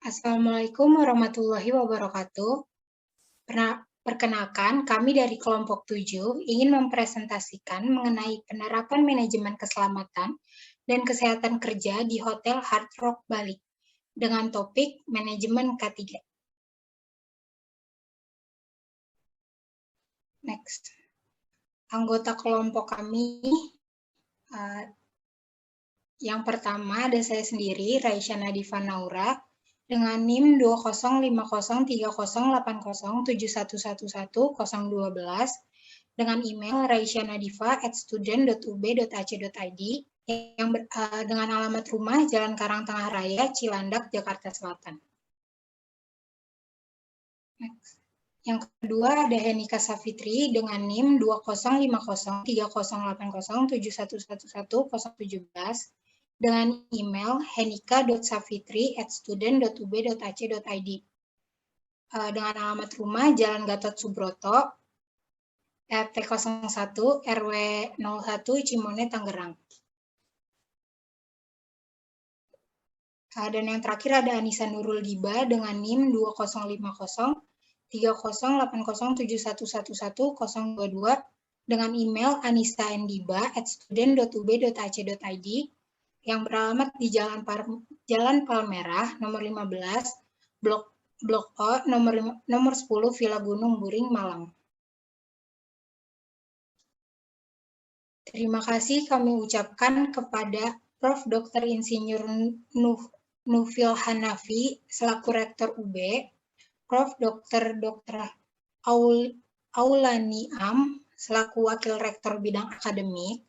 Assalamualaikum warahmatullahi wabarakatuh. Perkenalkan, kami dari kelompok 7 ingin mempresentasikan mengenai penerapan manajemen keselamatan dan kesehatan kerja di Hotel Hard Rock Bali dengan topik manajemen K3. Next. Anggota kelompok kami yang pertama ada saya sendiri, Raisya Nadifa Naura, dengan NIM 2050308071110012 dengan email raisyanadifa@student.ub.ac.id yang dengan alamat rumah Jalan Karang Tengah Raya, Cilandak, Jakarta Selatan. Next. Yang kedua ada Henika Safitri dengan NIM 2050308071110017 dengan email henika.safitri@student.ub.ac.id dengan alamat rumah Jalan Gatot Subroto, RT 01 RW 01 Cimone, Tangerang. Dan yang terakhir ada Anissa Nurul Diba dengan NIM 2050308071110022 dengan email anissa.ndiba@student.ub.ac.id yang beralamat di Jalan Palmerah nomor 15 Blok O nomor 10 Villa Gunung Buring, Malang. Terima kasih kami ucapkan kepada Prof. Dr. Insinyur Nufil Hanafi selaku Rektor UB, Prof. Dr. Aulani Am selaku Wakil Rektor Bidang Akademik,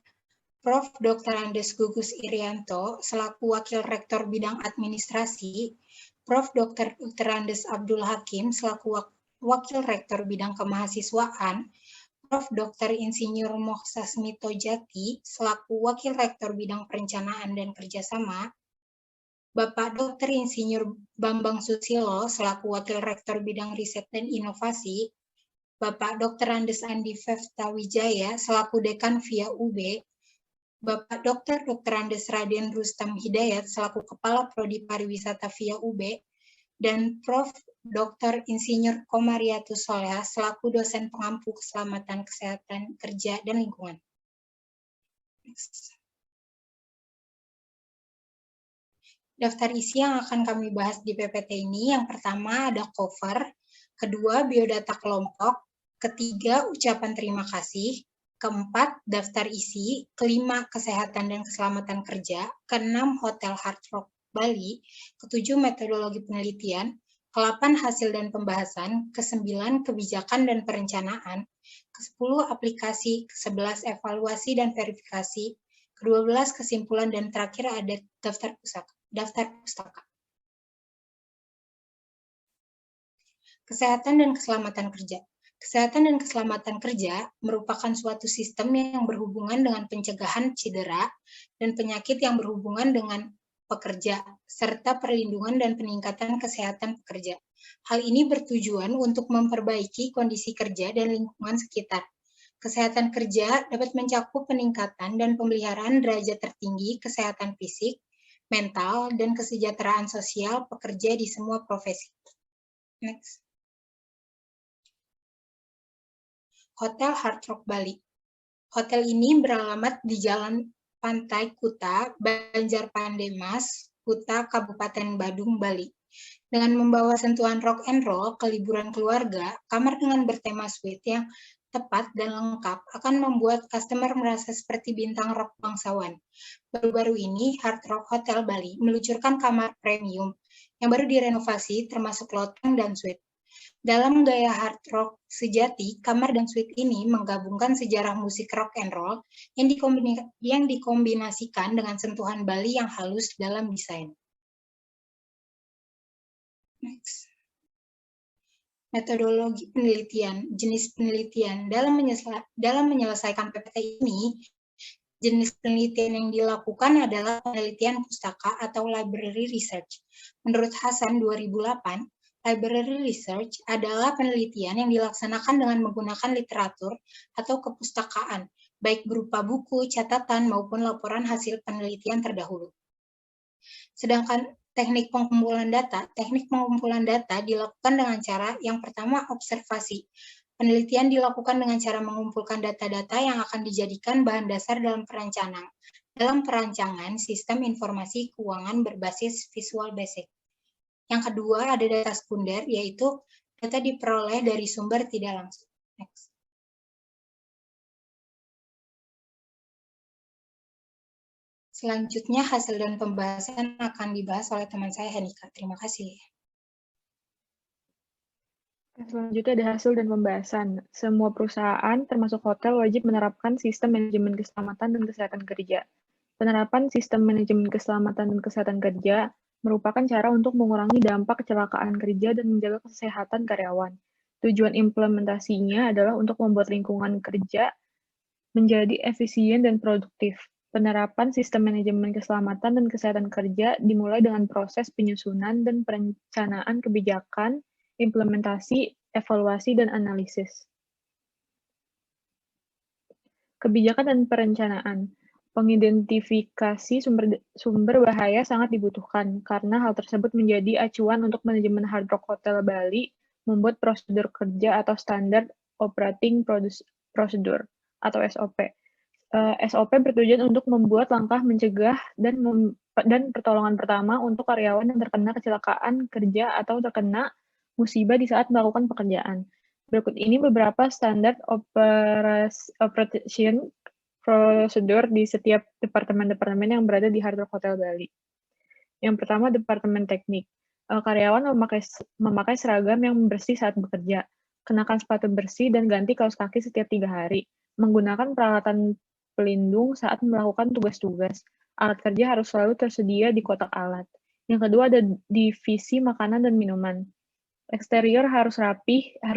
Prof. Dr. Andes Gugus Irianto selaku Wakil Rektor Bidang Administrasi, Prof. Dr. Andes Abdul Hakim selaku Wakil Rektor Bidang Kemahasiswaan, Prof. Dr. Insinyur Moksasmito Jati selaku Wakil Rektor Bidang Perencanaan dan Kerjasama, Bapak Dr. Insinyur Bambang Susilo selaku Wakil Rektor Bidang Riset dan Inovasi, Bapak Dr. Andes Andi Fefta Wijaya selaku Dekan via UB, Bapak Dr. Andes Raden Rustam Hidayat selaku Kepala Prodi Pariwisata via UB, dan Prof. Dr. Insinyur Komariatus Soleh selaku dosen pengampu keselamatan kesehatan kerja dan lingkungan. Next. Daftar isi yang akan kami bahas di PPT ini, yang pertama ada cover, kedua biodata kelompok, ketiga ucapan terima kasih, keempat daftar isi, kelima kesehatan dan keselamatan kerja, keenam Hotel Hard Rock Bali, ketujuh metodologi penelitian, ke-8 hasil dan pembahasan, ke-9 kebijakan dan perencanaan, ke-10 aplikasi, ke-11 evaluasi dan verifikasi, ke-12 kesimpulan, dan terakhir ada daftar pustaka. Kesehatan dan keselamatan kerja. Kesehatan dan keselamatan kerja merupakan suatu sistem yang berhubungan dengan pencegahan cedera dan penyakit yang berhubungan dengan pekerja, serta perlindungan dan peningkatan kesehatan pekerja. Hal ini bertujuan untuk memperbaiki kondisi kerja dan lingkungan sekitar. Kesehatan kerja dapat mencakup peningkatan dan pemeliharaan derajat tertinggi kesehatan fisik, mental, dan kesejahteraan sosial pekerja di semua profesi. Next. Hotel Hard Rock Bali. Hotel ini beralamat di Jalan Pantai Kuta, Banjarpandemas, Kuta, Kabupaten Badung, Bali. Dengan membawa sentuhan rock and roll ke liburan keluarga, kamar dengan bertema suite yang tepat dan lengkap akan membuat customer merasa seperti bintang rock bangsawan. Baru-baru ini, Hard Rock Hotel Bali meluncurkan kamar premium yang baru direnovasi termasuk loteng dan suite. Dalam gaya hard rock sejati, kamar dan suite ini menggabungkan sejarah musik rock and roll yang dikombinasikan dengan sentuhan Bali yang halus dalam desain. Next. Metodologi penelitian, jenis penelitian. Dalam menyelesaikan PPT ini, jenis penelitian yang dilakukan adalah penelitian pustaka atau library research. Menurut Hasan 2008, library research adalah penelitian yang dilaksanakan dengan menggunakan literatur atau kepustakaan, baik berupa buku, catatan, maupun laporan hasil penelitian terdahulu. Sedangkan Teknik pengumpulan data dilakukan dengan cara yang pertama observasi. Penelitian dilakukan dengan cara mengumpulkan data-data yang akan dijadikan bahan dasar dalam perancangan sistem informasi keuangan berbasis Visual Basic. Yang kedua ada data sekunder, yaitu data diperoleh dari sumber tidak langsung. Next. Selanjutnya hasil dan pembahasan akan dibahas oleh teman saya Henika. Terima kasih. Selanjutnya ada hasil dan pembahasan. Semua perusahaan, termasuk hotel, wajib menerapkan sistem manajemen keselamatan dan kesehatan kerja. Penerapan sistem manajemen keselamatan dan kesehatan kerja merupakan cara untuk mengurangi dampak kecelakaan kerja dan menjaga kesehatan karyawan. Tujuan implementasinya adalah untuk membuat lingkungan kerja menjadi efisien dan produktif. Penerapan sistem manajemen keselamatan dan kesehatan kerja dimulai dengan proses penyusunan dan perencanaan kebijakan, implementasi, evaluasi, dan analisis. Kebijakan dan perencanaan. Pengidentifikasi sumber bahaya sangat dibutuhkan, karena hal tersebut menjadi acuan untuk manajemen Hard Rock Hotel Bali membuat prosedur kerja atau standar operating procedure atau SOP. SOP bertujuan untuk membuat langkah mencegah dan pertolongan pertama untuk karyawan yang terkena kecelakaan kerja atau terkena musibah di saat melakukan pekerjaan. Berikut ini beberapa standar operation prosedur di setiap departemen-departemen yang berada di Hard Rock Hotel Bali. Yang pertama, Departemen Teknik. Karyawan memakai seragam yang bersih saat bekerja, kenakan sepatu bersih dan ganti kaos kaki setiap 3 hari, menggunakan peralatan pelindung saat melakukan tugas-tugas. Alat kerja harus selalu tersedia di kotak alat. Yang kedua ada divisi makanan dan minuman. Eksterior harus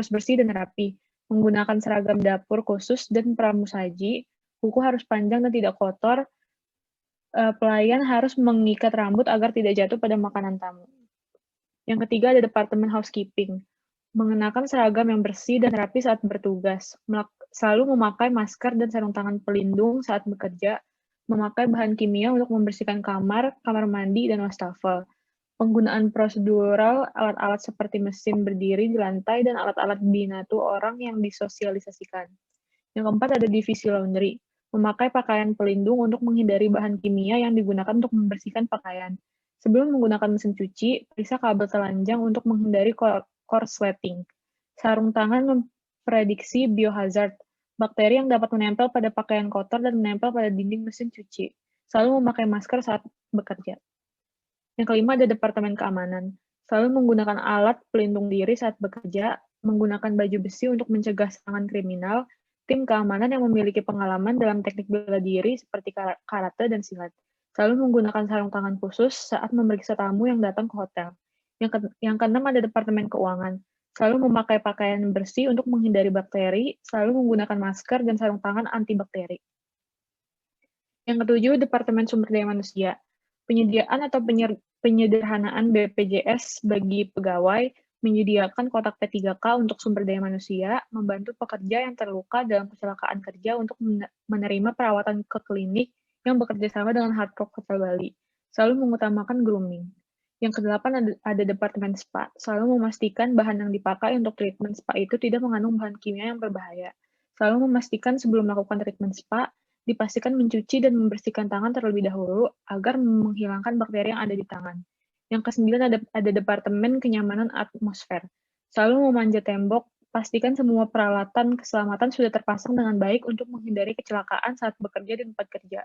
bersih dan rapi, menggunakan seragam dapur khusus dan pramusaji, kuku harus panjang dan tidak kotor, pelayan harus mengikat rambut agar tidak jatuh pada makanan tamu. Yang ketiga ada Departemen Housekeeping. Mengenakan seragam yang bersih dan rapi saat bertugas, selalu memakai masker dan sarung tangan pelindung saat bekerja, memakai bahan kimia untuk membersihkan kamar mandi, dan wastafel. Penggunaan prosedural alat-alat seperti mesin berdiri di lantai dan alat-alat binatu orang yang disosialisasikan. Yang keempat ada divisi laundry. Memakai pakaian pelindung untuk menghindari bahan kimia yang digunakan untuk membersihkan pakaian. Sebelum menggunakan mesin cuci, periksa kabel telanjang untuk menghindari korsleting. Sarung tangan memprediksi biohazard, bakteri yang dapat menempel pada pakaian kotor dan menempel pada dinding mesin cuci. Selalu memakai masker saat bekerja. Yang kelima ada Departemen Keamanan. Selalu menggunakan alat pelindung diri saat bekerja, menggunakan baju besi untuk mencegah serangan kriminal, tim keamanan yang memiliki pengalaman dalam teknik bela diri seperti karate dan silat. Selalu menggunakan sarung tangan khusus saat memeriksa tamu yang datang ke hotel. Yang keenam ada Departemen Keuangan. Selalu memakai pakaian bersih untuk menghindari bakteri, selalu menggunakan masker dan sarung tangan antibakteri. Yang ketujuh, Departemen Sumber Daya Manusia. Penyediaan atau penyederhanaan BPJS bagi pegawai, menyediakan kotak P3K untuk sumber daya manusia, membantu pekerja yang terluka dalam kecelakaan kerja untuk menerima perawatan ke klinik yang bekerja sama dengan Hard Rock Hotel Bali. Selalu mengutamakan grooming. Yang kedelapan ada Departemen Spa. Selalu memastikan bahan yang dipakai untuk treatment spa itu tidak mengandung bahan kimia yang berbahaya. Selalu memastikan sebelum melakukan treatment spa, dipastikan mencuci dan membersihkan tangan terlebih dahulu agar menghilangkan bakteri yang ada di tangan. Yang kesembilan ada Departemen Kenyamanan Atmosfer. Selalu memanjat tembok, pastikan semua peralatan keselamatan sudah terpasang dengan baik untuk menghindari kecelakaan saat bekerja di tempat kerja.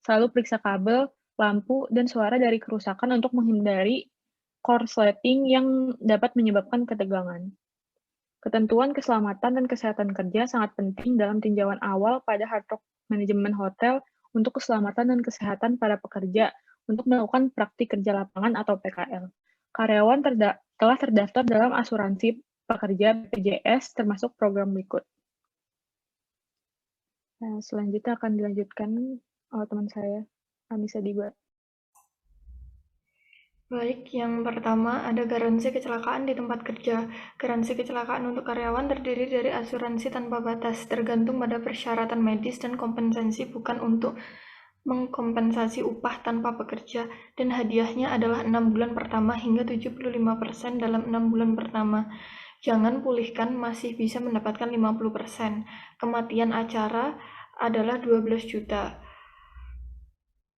Selalu periksa kabel, lampu, dan suara dari kerusakan untuk menghindari korsleting yang dapat menyebabkan ketegangan. Ketentuan keselamatan dan kesehatan kerja sangat penting dalam tinjauan awal pada Hard Rock Manajemen Hotel untuk keselamatan dan kesehatan para pekerja untuk melakukan praktik kerja lapangan atau PKL. Karyawan telah terdaftar dalam asuransi pekerja BPJS termasuk program berikut. Nah, selanjutnya akan dilanjutkan oleh teman saya, Anissa Diba. Baik, yang pertama ada garansi kecelakaan di tempat kerja. Garansi kecelakaan untuk karyawan terdiri dari asuransi tanpa batas, tergantung pada persyaratan medis dan kompensasi bukan untuk mengkompensasi upah tanpa pekerja, dan hadiahnya adalah 6 bulan pertama hingga 75% dalam 6 bulan pertama. Jangan pulihkan masih bisa mendapatkan 50%. Kematian acara adalah 12 juta.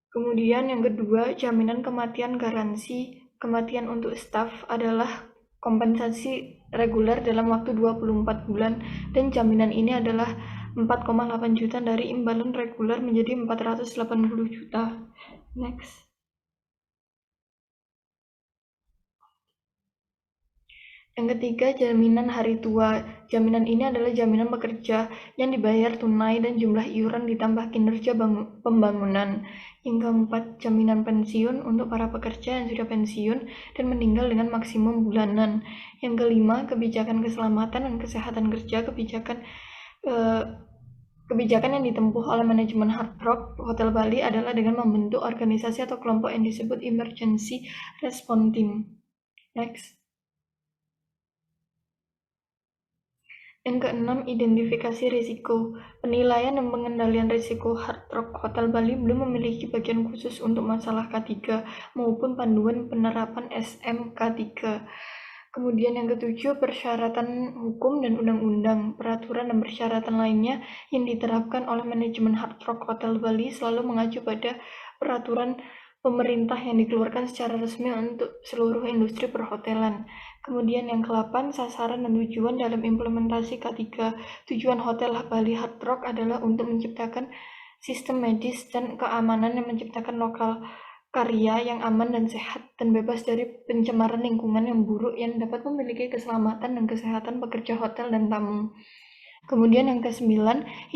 Kemudian yang kedua, jaminan kematian garansi kematian untuk staf adalah kompensasi reguler dalam waktu 24 bulan, dan jaminan ini adalah 4,8 juta dari imbalan reguler menjadi 480 juta. Next. Yang ketiga, jaminan hari tua. Jaminan ini adalah jaminan pekerja yang dibayar tunai dan jumlah iuran ditambah kinerja pembangunan. Yang keempat, jaminan pensiun untuk para pekerja yang sudah pensiun dan meninggal dengan maksimum bulanan. Yang kelima, kebijakan keselamatan dan kesehatan kerja. Kebijakan yang ditempuh oleh manajemen Hard Rock Hotel Bali adalah dengan membentuk organisasi atau kelompok yang disebut Emergency Response Team. Next. Yang keenam, identifikasi risiko. Penilaian dan pengendalian risiko Hard Rock Hotel Bali belum memiliki bagian khusus untuk masalah K3 maupun panduan penerapan SMK3. Kemudian yang ketujuh, persyaratan hukum dan undang-undang. Peraturan dan persyaratan lainnya yang diterapkan oleh manajemen Hard Rock Hotel Bali selalu mengacu pada peraturan pemerintah yang dikeluarkan secara resmi untuk seluruh industri perhotelan. Kemudian yang ke-8, sasaran dan tujuan dalam implementasi K3. Tujuan Hotel Bali Hard Rock adalah untuk menciptakan sistem medis dan keamanan yang menciptakan lokal karya yang aman dan sehat dan bebas dari pencemaran lingkungan yang buruk yang dapat memiliki keselamatan dan kesehatan pekerja hotel dan tamu. Kemudian yang ke-9,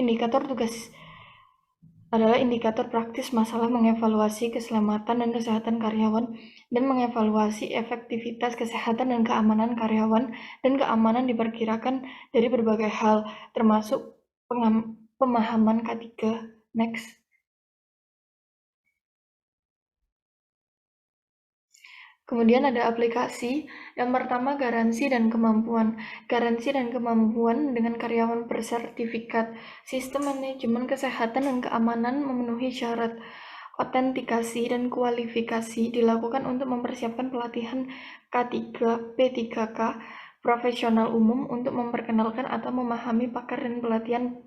indikator tugas adalah indikator praktis masalah mengevaluasi keselamatan dan kesehatan karyawan dan mengevaluasi efektivitas kesehatan dan keamanan karyawan, dan keamanan diperkirakan dari berbagai hal, termasuk pemahaman K3. Next. Kemudian ada aplikasi. Yang pertama, garansi dan kemampuan. Garansi dan kemampuan dengan karyawan bersertifikat. Sistem manajemen kesehatan dan keamanan memenuhi syarat. Autentikasi dan kualifikasi dilakukan untuk mempersiapkan pelatihan K3, P3K, profesional umum untuk memperkenalkan atau memahami pakar dan pelatihan.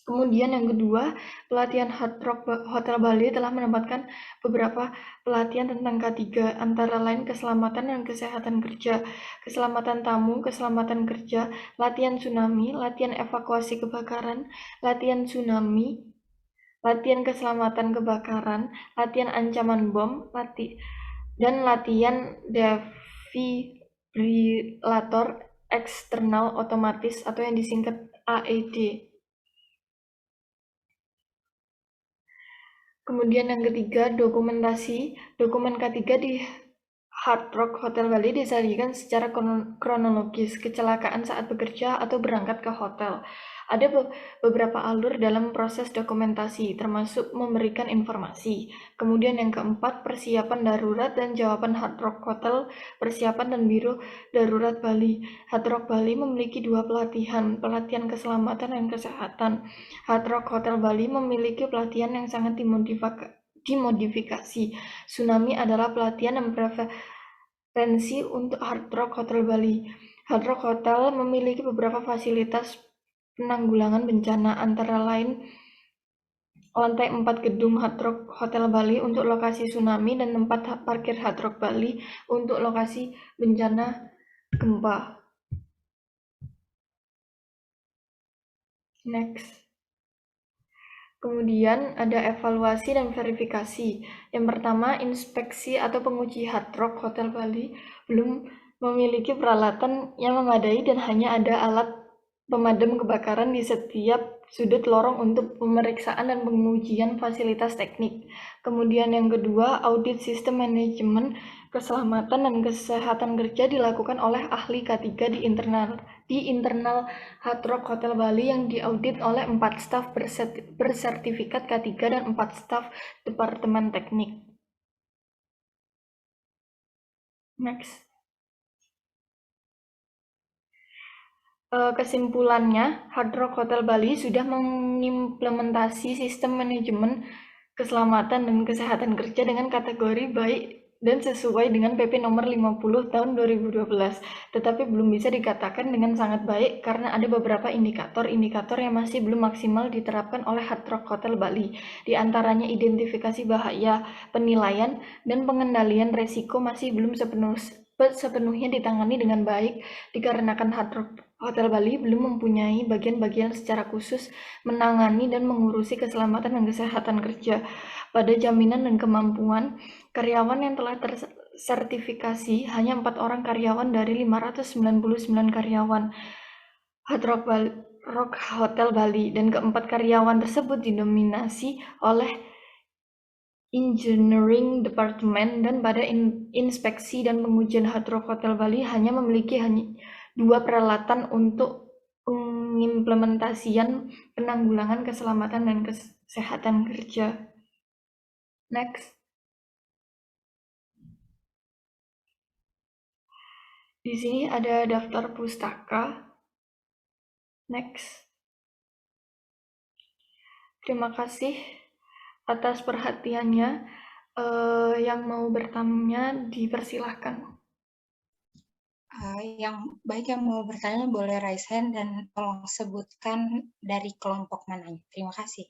Kemudian yang kedua, pelatihan Hard Rock Hotel Bali telah mendapatkan beberapa pelatihan tentang K3, antara lain keselamatan dan kesehatan kerja, keselamatan tamu, keselamatan kerja, latihan tsunami, latihan evakuasi kebakaran, latihan tsunami, latihan keselamatan kebakaran, latihan ancaman bom, dan latihan defibrilator eksternal otomatis atau yang disingkat AED. Kemudian yang ketiga, dokumentasi. Dokumen K3 di Hard Rock Hotel Bali disajikan secara kronologis, kecelakaan saat bekerja atau berangkat ke hotel. Ada beberapa alur dalam proses dokumentasi, termasuk memberikan informasi. Kemudian yang keempat, persiapan darurat dan jawaban Hard Rock Hotel, persiapan dan biro darurat Bali. Hard Rock Bali memiliki 2 pelatihan keselamatan dan kesehatan. Hard Rock Hotel Bali memiliki pelatihan yang sangat dimodifikasi. Tsunami adalah pelatihan yang preferensi untuk Hard Rock Hotel Bali. Hard Rock Hotel memiliki beberapa fasilitas penanggulangan bencana, antara lain lantai 4 gedung Hard Rock Hotel Bali untuk lokasi tsunami dan tempat parkir Hard Rock Bali untuk lokasi bencana gempa. Next. Kemudian ada evaluasi dan verifikasi. Yang pertama, inspeksi atau penguji Hard Rock Hotel Bali belum memiliki peralatan yang memadai dan hanya ada alat pemadam kebakaran di setiap sudut lorong untuk pemeriksaan dan pengujian fasilitas teknik. Kemudian yang kedua, audit sistem manajemen keselamatan dan kesehatan kerja dilakukan oleh ahli K3 di internal Hard Rock Hotel Bali yang diaudit oleh 4 staf bersertifikat K3 dan 4 staf departemen teknik. Next. Kesimpulannya, Hard Rock Hotel Bali sudah mengimplementasi sistem manajemen keselamatan dan kesehatan kerja dengan kategori baik dan sesuai dengan PP nomor 50 tahun 2012, tetapi belum bisa dikatakan dengan sangat baik karena ada beberapa indikator-indikator yang masih belum maksimal diterapkan oleh Hard Rock Hotel Bali, di antaranya identifikasi bahaya, penilaian, dan pengendalian resiko masih belum sepenuhnya ditangani dengan baik dikarenakan Hard Rock Hotel Bali belum mempunyai bagian-bagian secara khusus menangani dan mengurusi keselamatan dan kesehatan kerja. Pada jaminan dan kemampuan, karyawan yang telah tersertifikasi hanya 4 orang karyawan dari 599 karyawan Hard Rock Hotel Bali, dan keempat karyawan tersebut didominasi oleh Engineering Department, dan pada inspeksi dan pengujian Hard Rock Hotel Bali hanya memiliki 2 peralatan untuk pengimplementasian penanggulangan keselamatan dan kesehatan kerja. Next. Di sini ada daftar pustaka. Next. Terima kasih atas perhatiannya. Yang mau bertanya dipersilahkan. Yang mau bertanya boleh raise hand dan tolong sebutkan dari kelompok mananya. Terima kasih.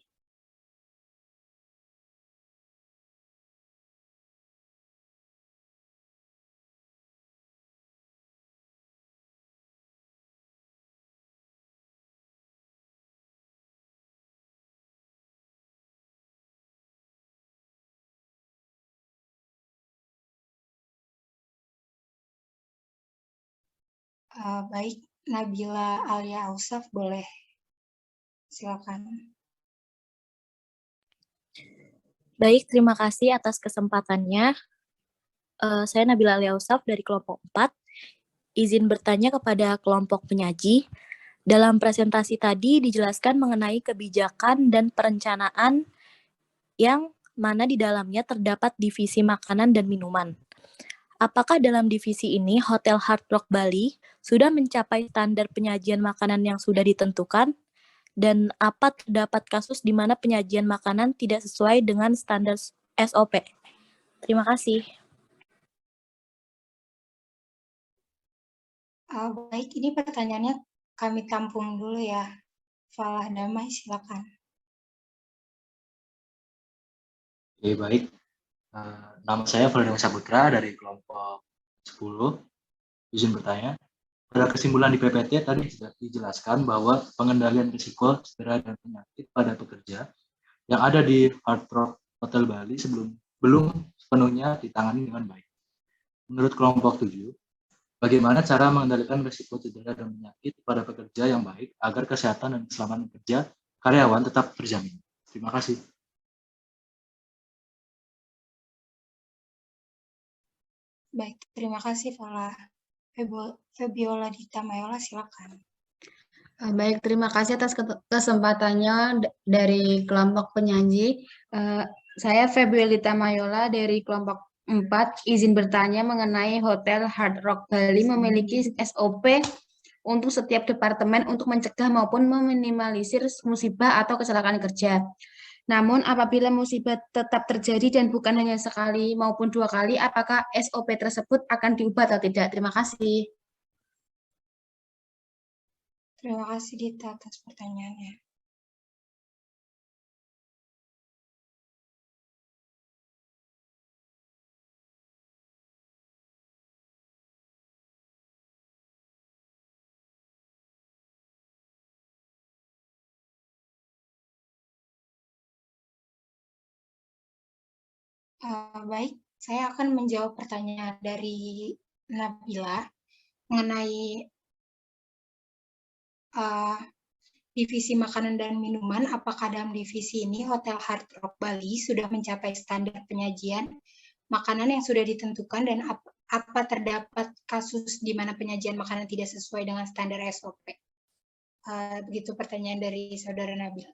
Baik, Nabila Alia Ausaf, boleh silakan. Baik, terima kasih atas kesempatannya. Saya Nabila Alia Ausaf dari kelompok 4. Izin bertanya kepada kelompok penyaji. Dalam presentasi tadi dijelaskan mengenai kebijakan dan perencanaan yang mana di dalamnya terdapat divisi makanan dan minuman. Apakah dalam divisi ini Hotel Hard Rock Bali sudah mencapai standar penyajian makanan yang sudah ditentukan? Dan apa terdapat kasus di mana penyajian makanan tidak sesuai dengan standar SOP? Terima kasih. Baik, ini pertanyaannya kami tampung dulu ya. Falah Damai, silakan. Oke, baik. Nama saya Ferdinand Saputra dari kelompok 10. Izin bertanya. Pada kesimpulan di PPT tadi sudah dijelaskan bahwa pengendalian risiko cedera dan penyakit pada pekerja yang ada di Hard Rock Hotel Bali belum sepenuhnya ditangani dengan baik. Menurut kelompok 7, bagaimana cara mengendalikan risiko cedera dan penyakit pada pekerja yang baik agar kesehatan dan keselamatan kerja karyawan tetap terjamin? Terima kasih. Baik, terima kasih Falah. Febiola Dita Mayola, silakan. Baik, terima kasih atas kesempatannya dari kelompok penyaji. Saya Febiola Mayola dari kelompok 4, izin bertanya mengenai Hotel Hard Rock Bali memiliki SOP untuk setiap departemen untuk mencegah maupun meminimalisir musibah atau kecelakaan kerja. Namun apabila musibah tetap terjadi dan bukan hanya sekali maupun 2 kali, apakah SOP tersebut akan diubah atau tidak? Terima kasih. Terima kasih Dita atas pertanyaannya. Baik, saya akan menjawab pertanyaan dari Nabila mengenai divisi makanan dan minuman. Apakah dalam divisi ini Hotel Hard Rock Bali sudah mencapai standar penyajian makanan yang sudah ditentukan, dan apa terdapat kasus di mana penyajian makanan tidak sesuai dengan standar SOP? Begitu pertanyaan dari Saudara Nabila.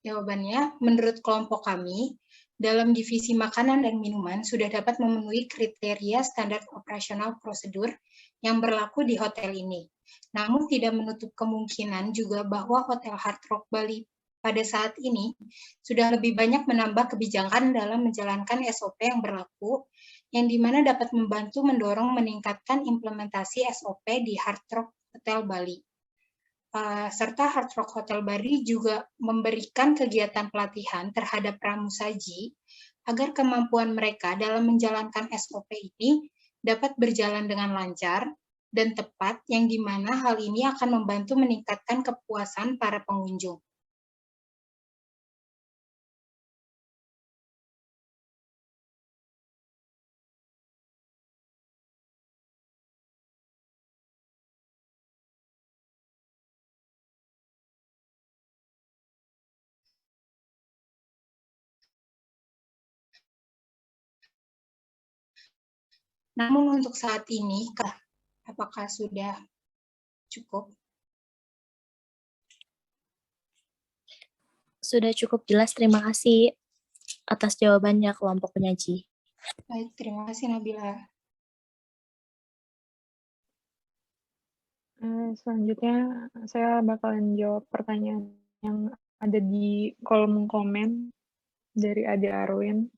Jawabannya, menurut kelompok kami, dalam divisi makanan dan minuman sudah dapat memenuhi kriteria standar operasional prosedur yang berlaku di hotel ini. Namun tidak menutup kemungkinan juga bahwa Hotel Hard Rock Bali pada saat ini sudah lebih banyak menambah kebijakan dalam menjalankan SOP yang berlaku, yang dimana dapat membantu mendorong meningkatkan implementasi SOP di Hard Rock Hotel Bali. Serta Hard Rock Hotel Bali juga memberikan kegiatan pelatihan terhadap pramusaji agar kemampuan mereka dalam menjalankan SOP ini dapat berjalan dengan lancar dan tepat, yang dimana hal ini akan membantu meningkatkan kepuasan para pengunjung. Namun untuk saat ini, apakah sudah cukup? Sudah cukup jelas, terima kasih atas jawabannya kelompok penyaji. Baik, terima kasih Nabila. Selanjutnya saya bakalan jawab pertanyaan yang ada di kolom komen dari Ade Arwin.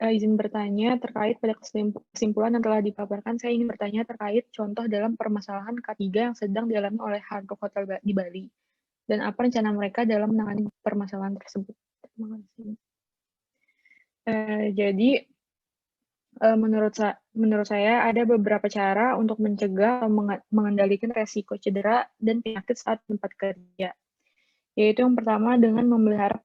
Izin bertanya terkait pada kesimpulan yang telah dipaparkan, saya ingin bertanya terkait contoh dalam permasalahan K3 yang sedang dialami oleh Hard Rock Hotel di Bali, dan apa rencana mereka dalam menangani permasalahan tersebut. Terima kasih. Jadi, menurut saya ada beberapa cara untuk mencegah atau mengendalikan resiko cedera dan penyakit saat tempat kerja. Yaitu yang pertama dengan memelihara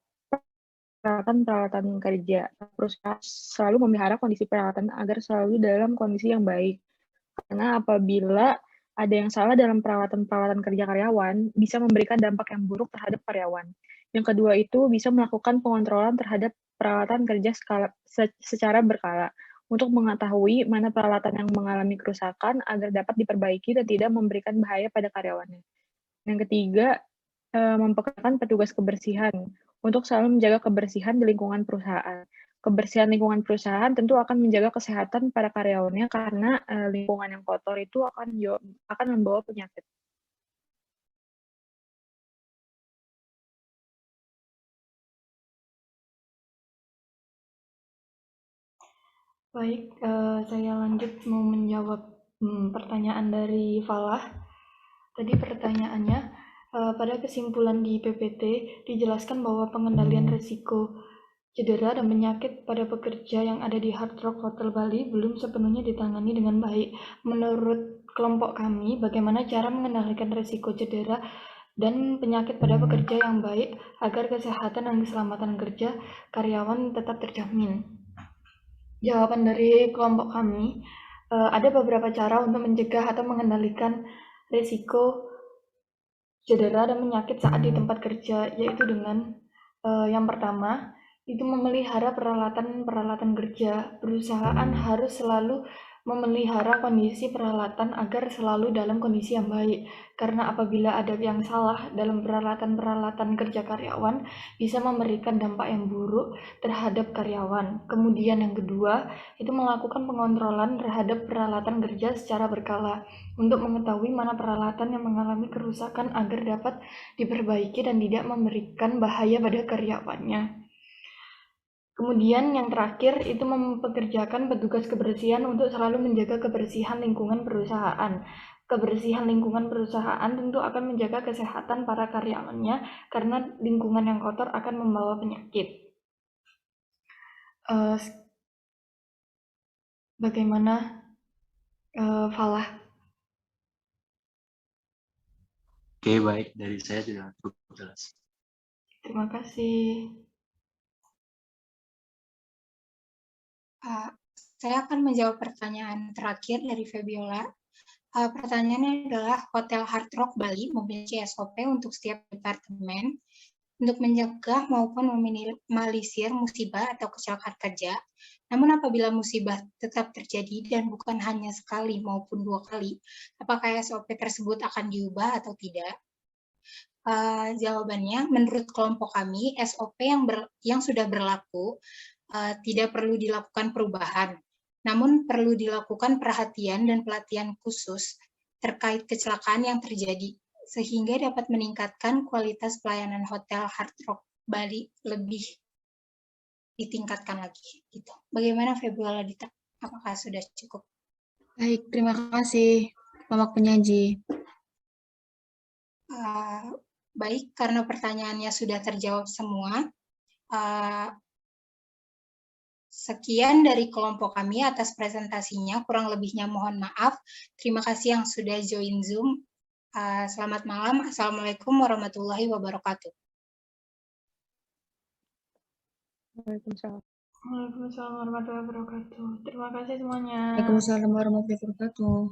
peralatan kerja. Perusahaan selalu memelihara kondisi peralatan agar selalu dalam kondisi yang baik. Karena apabila ada yang salah dalam peralatan kerja karyawan, bisa memberikan dampak yang buruk terhadap karyawan. Yang kedua itu bisa melakukan pengontrolan terhadap peralatan kerja secara berkala untuk mengetahui mana peralatan yang mengalami kerusakan agar dapat diperbaiki dan tidak memberikan bahaya pada karyawannya. Yang ketiga, mempekerjakan petugas kebersihan untuk selalu menjaga kebersihan di lingkungan perusahaan. Kebersihan lingkungan perusahaan tentu akan menjaga kesehatan para karyawannya karena lingkungan yang kotor itu akan membawa penyakit. Baik, saya lanjut mau menjawab pertanyaan dari Falah. Tadi pertanyaannya, pada kesimpulan di PPT dijelaskan bahwa pengendalian risiko cedera dan penyakit pada pekerja yang ada di Hard Rock Hotel Bali belum sepenuhnya ditangani dengan baik. Menurut kelompok kami, bagaimana cara mengendalikan risiko cedera dan penyakit pada pekerja yang baik agar kesehatan dan keselamatan kerja karyawan tetap terjamin? Jawaban dari kelompok kami, ada beberapa cara untuk mencegah atau mengendalikan risiko cedera dan penyakit saat di tempat kerja, yaitu dengan yang pertama, itu memelihara peralatan kerja. Perusahaan harus selalu memelihara kondisi peralatan agar selalu dalam kondisi yang baik. Karena apabila ada yang salah dalam peralatan kerja karyawan, bisa memberikan dampak yang buruk terhadap karyawan. Kemudian yang kedua, itu melakukan pengontrolan terhadap peralatan kerja secara berkala untuk mengetahui mana peralatan yang mengalami kerusakan agar dapat diperbaiki dan tidak memberikan bahaya pada karyawannya. Kemudian yang terakhir itu mempekerjakan petugas kebersihan untuk selalu menjaga kebersihan lingkungan perusahaan. Kebersihan lingkungan perusahaan tentu akan menjaga kesehatan para karyawannya karena lingkungan yang kotor akan membawa penyakit. Bagaimana Falah? Oke, baik. Dari saya sudah cukup jelas. Terima kasih. Saya akan menjawab pertanyaan terakhir dari Febiola. Pertanyaannya adalah, Hotel Hard Rock Bali memiliki SOP untuk setiap departemen untuk mencegah maupun meminimalisir musibah atau kecelakaan kerja. Namun apabila musibah tetap terjadi dan bukan hanya sekali maupun 2 kali, apakah SOP tersebut akan diubah atau tidak? Jawabannya, menurut kelompok kami, SOP yang sudah berlaku tidak perlu dilakukan perubahan, namun perlu dilakukan perhatian dan pelatihan khusus terkait kecelakaan yang terjadi, sehingga dapat meningkatkan kualitas pelayanan Hotel Hard Rock Bali lebih ditingkatkan lagi. Gitu. Bagaimana Febiola Dita? Apakah sudah cukup? Baik, terima kasih kelompok penyaji. Baik, karena pertanyaannya sudah terjawab semua, sekian dari kelompok kami atas presentasinya. Kurang lebihnya mohon maaf. Terima kasih yang sudah join Zoom. Selamat malam. Assalamualaikum warahmatullahi wabarakatuh. Waalaikumsalam. Waalaikumsalam warahmatullahi wabarakatuh. Terima kasih semuanya. Waalaikumsalam warahmatullahi wabarakatuh.